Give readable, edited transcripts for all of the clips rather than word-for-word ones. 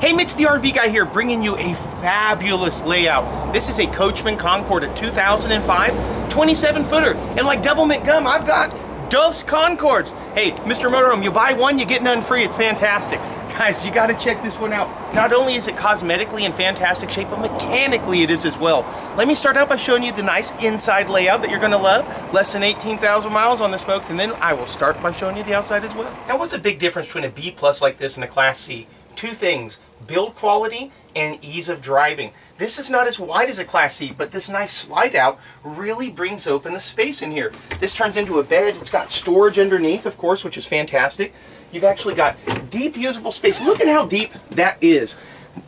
Hey, Mitch the RV guy here, bringing you a fabulous layout. This is a Coachmen Concord at 2005, 27-footer. And like double mint gum, I've got dos Concords. Hey, Mr. Motorhome, you buy one, you get none free. It's fantastic. Guys, you gotta check this one out. Not only is it cosmetically in fantastic shape, but mechanically it is as well. Let me start out by showing you the nice inside layout that you're gonna love. Less than 18,000 miles on this, folks, and then I will start by showing you the outside as well. Now, what's a big difference between a B+ like this and a Class C? Two things: build quality and ease of driving. This is not as wide as a Class C, but this nice slide out really brings open the space in here. This turns into a bed. It's got storage underneath, of course, which is fantastic. You've actually got deep usable space. Look at how deep that is.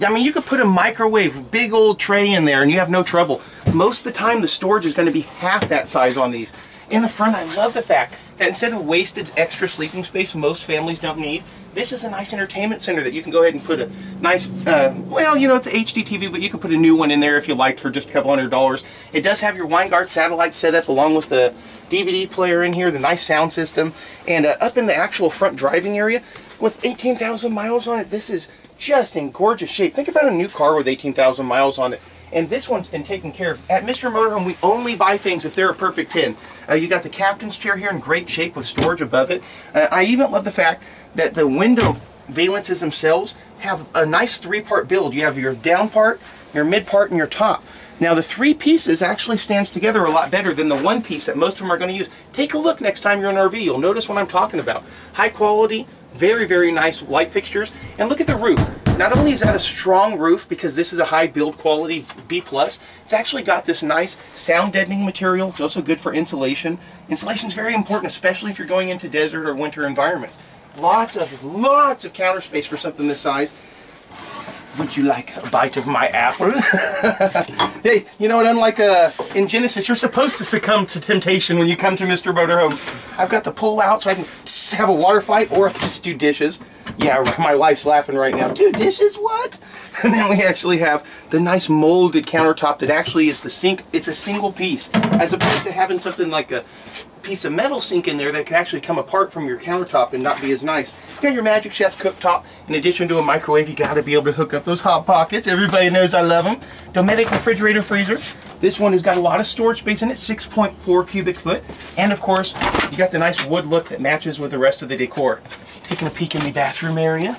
I mean, you could put a microwave, big old tray in there and you have no trouble. Most of the time the storage is going to be half that size on these. In the front, I love the fact that instead of wasted extra sleeping space most families don't need, this is a nice entertainment center that you can go ahead and put a nice, well, you know, it's an HD TV, but you can put a new one in there if you liked for just a couple $100. It does have your Winegard satellite set up along with the DVD player in here, the nice sound system, and up in the actual front driving area with 18,000 miles on it, this is just in gorgeous shape. Think about a new car with 18,000 miles on it. And this one's been taken care of. At Mr. Motorhome, we only buy things if they're a perfect 10. You got the captain's chair here in great shape with storage above it. I even love the fact that the window valances themselves have a nice three-part build. You have your down part, your mid part, and your top. Now the three pieces actually stands together a lot better than the one piece that most of them are going to use. Take a look next time you're in an RV. You'll notice what I'm talking about. High quality, very, very nice light fixtures. And look at the roof. Not only is that a strong roof because this is a high build quality B+, it's actually got this nice sound deadening material. It's also good for insulation. Insulation is very important, especially if you're going into desert or winter environments. Lots of counter space for something this size. Would you like a bite of my apple? Hey, you know what, unlike in Genesis, you're supposed to succumb to temptation when you come to Mr. Motorhome. I've got the pull out so I can have a water fight or just do dishes. Yeah, my wife's laughing right now. Do dishes, what? And then we actually have the nice molded countertop that actually is the sink. It's a single piece, as opposed to having something like a piece of metal sink in there that can actually come apart from your countertop and not be as nice. You got your Magic Chef cooktop. In addition to a microwave, you got to be able to hook up those hot pockets. Everybody knows I love them. Dometic refrigerator freezer. This one has got a lot of storage space in it, 6.4 cubic foot. And of course, you got the nice wood look that matches with the rest of the decor. Taking a peek in the bathroom area.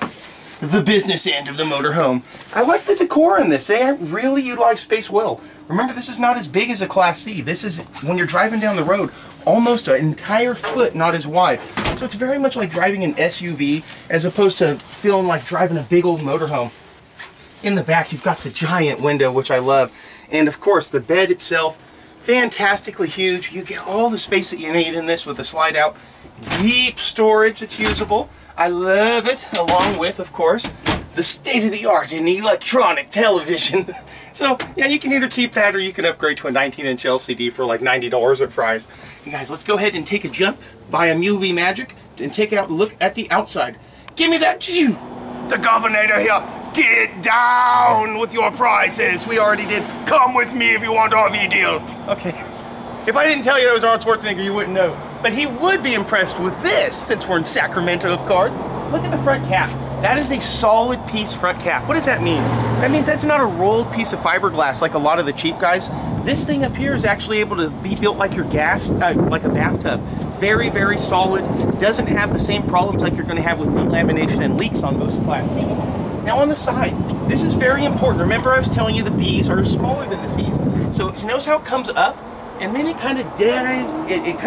The business end of the motorhome. I like the decor in this. They really utilize space well. Remember, this is not as big as a Class C. This is, when you're driving down the road, almost an entire foot, not as wide. So it's very much like driving an SUV as opposed to feeling like driving a big old motorhome. In the back, you've got the giant window, which I love. And of course, the bed itself, fantastically huge. You get all the space that you need in this with the slide out. Deep storage that's usable. I love it, along with, of course, the state-of-the-art in electronic television. So, yeah, you can either keep that or you can upgrade to a 19-inch LCD for like $90 at Fry's. You guys, let's go ahead and take a jump, buy a movie magic, and take a look at the outside. Give me that, phew, the governor here. Get down with your prices. We already did. Come with me if you want RV deal. Okay. If I didn't tell you that was Arnold Schwarzenegger, you wouldn't know. But he would be impressed with this, since we're in Sacramento, of course. Look at the front cap. That is a solid piece front cap. What does that mean? That means that's not a rolled piece of fiberglass like a lot of the cheap guys. This thing up here is actually able to be built like your like a bathtub. Very, very solid. Doesn't have the same problems like you're going to have with delamination and leaks on most Class Cs. Now on the side, this is very important. Remember I was telling you the Bs are smaller than the Cs. So notice how it comes up, and then it kind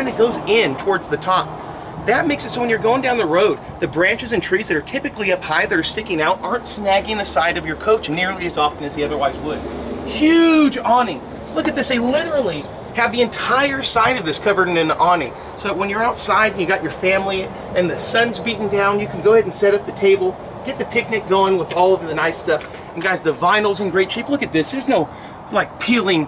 of goes in towards the top. That makes it so when you're going down the road, the branches and trees that are typically up high that are sticking out aren't snagging the side of your coach nearly as often as they otherwise would. Huge awning. Look at this, they literally have the entire side of this covered in an awning. So that when you're outside and you got your family and the sun's beating down, you can go ahead and set up the table, get the picnic going with all of the nice stuff. And guys, the vinyl's in great shape. Look at this, there's no like peeling,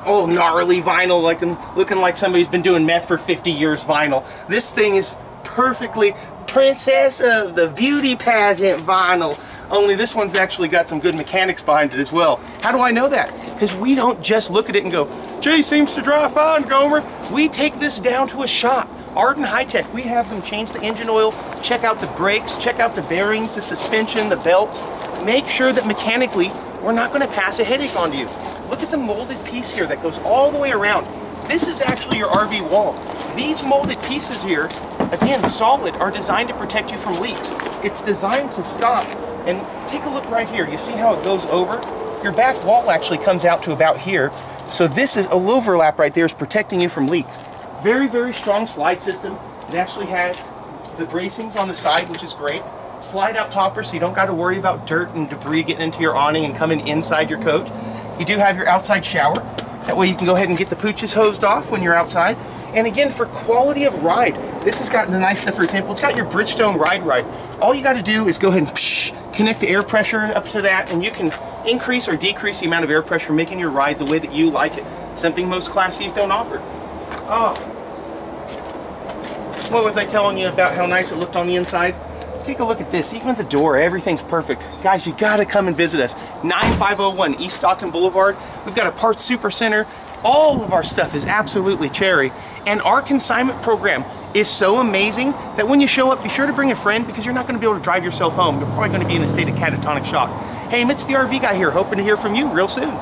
oh, gnarly vinyl, like looking like somebody's been doing meth for 50 years vinyl. This thing is perfectly Princess of the Beauty Pageant vinyl. Only this one's actually got some good mechanics behind it as well. How do I know that? Because we don't just look at it and go, gee, seems to drive fine, Gomer. We take this down to a shop. Arden High Tech, we have them change the engine oil, check out the brakes, check out the bearings, the suspension, the belts. make sure that mechanically we're not going to pass a headache onto you. Look at the molded piece here that goes all the way around. This is actually your RV wall. These molded pieces here, again, solid, are designed to protect you from leaks. It's designed to stop. And take a look right here. You see how it goes over? Your back wall actually comes out to about here. So this is a overlap right there is protecting you from leaks. Very, very strong slide system. It actually has the bracings on the side, which is great. Slide out topper, so you don't got to worry about dirt and debris getting into your awning and coming inside your coach. You do have your outside shower. That way you can go ahead and get the pooches hosed off when you're outside. And again, for quality of ride, this has got the nice stuff. For example, it's got your Bridgestone ride. All you got to do is go ahead and connect the air pressure up to that, and you can increase or decrease the amount of air pressure, making your ride the way that you like it. Something most Class C's don't offer. Oh, what was I telling you about how nice it looked on the inside? Take a look at this. Even at the door, everything's perfect. Guys, you gotta come and visit us. 9501 East Stockton Boulevard. We've got a parts super center. All of our stuff is absolutely cherry. And our consignment program is so amazing that when you show up, be sure to bring a friend, because you're not gonna be able to drive yourself home. You're probably gonna be in a state of catatonic shock. Hey, Mitch the RV guy here, hoping to hear from you real soon.